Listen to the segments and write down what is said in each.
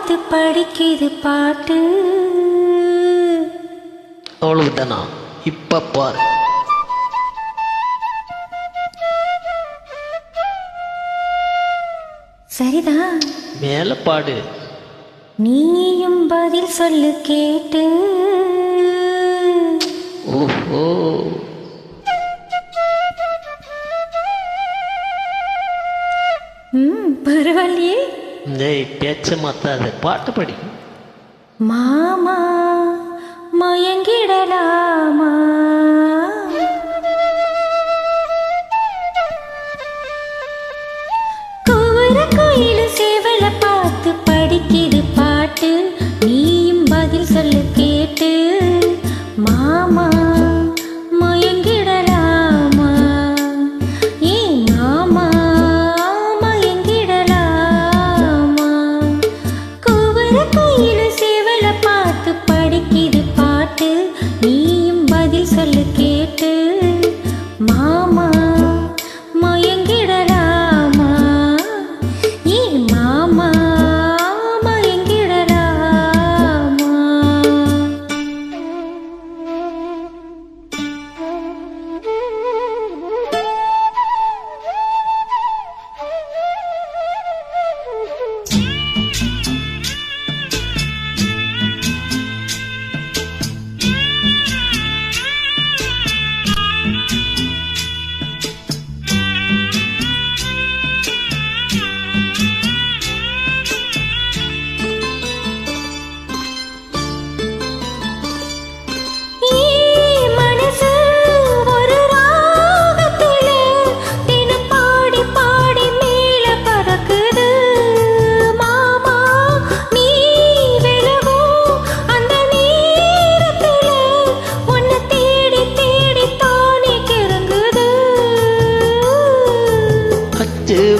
பார்த்து படிக்குது பாட்டு. அவ்வளவுதானா? இப்ப பாரு. சரிதான், மேல பாடு. நீயும் பதில் சொல்லு கேட்டு. ஓஹோ, பரவாயில்லையே. பேச்ச மாத்தாத, பாட்டு படி. மாமா மயங்கிடலாமா, கூற கோயிலு சேவல பார்த்து படிக்குது பாட்டு. நீயும் பதில் சொல்லு கேட்டு. மாமா மயங்கிடலாமா, ஏ மாமா மயங்கிடலாமா, கூற கோயிலு சேவல பார்த்து படிக்குது பாட்டு. நீயும் பதில் சொல்லு கேட்டு. மாமா மயங்கிடலாமா, ஏ மாமா மயங்கிடலாமா.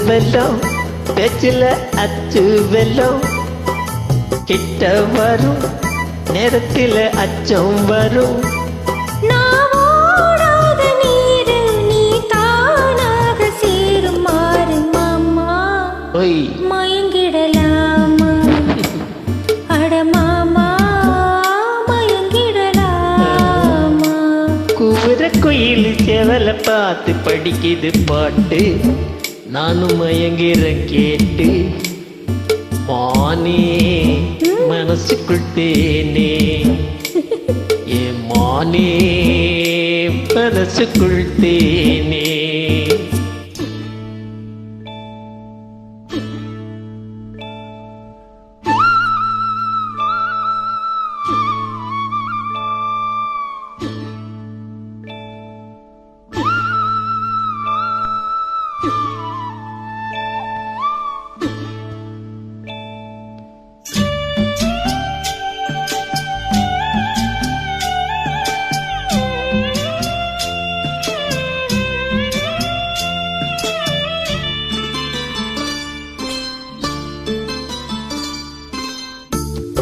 வெல்லம் பேச்சில அச்சு வெல்லம், கிட்ட வரும் நேரத்தில் அச்சம் வரும். நாவோடாத நீரு நீ தானாக சேரும் மாறு மாமா. ஒய் மயங்கிடலாமா, அட மாமா மயங்கிடலாமா. கூற குயில் சேவல பார்த்து படிக்குது பாட்டு. நானும் மயங்கிறேன் கேட்டு. மானே மனசுக்குள் தேனே, ஏ மானே மனசுக்குள் தேனே.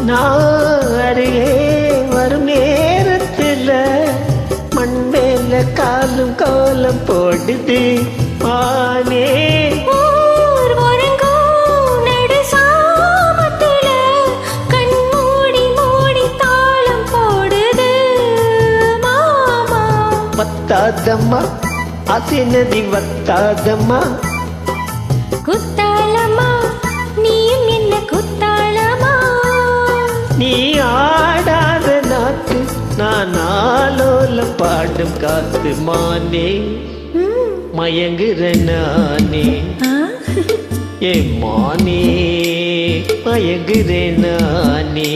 நான் அருகே வரும் நேரத்தில் மண் மேல காலும் கோலம் போடுது மானே. வத்தாதம்மா ஆசை நதி வத்தாதம்மா, குத்தாலமா நீயும் என்ன குத்தாலமா. நீ ஆடாத நாத்து நான் ஆலோல பாடும் காத்து மானே. மயங்குற நானே, ஏ மானே மயங்குற நானே.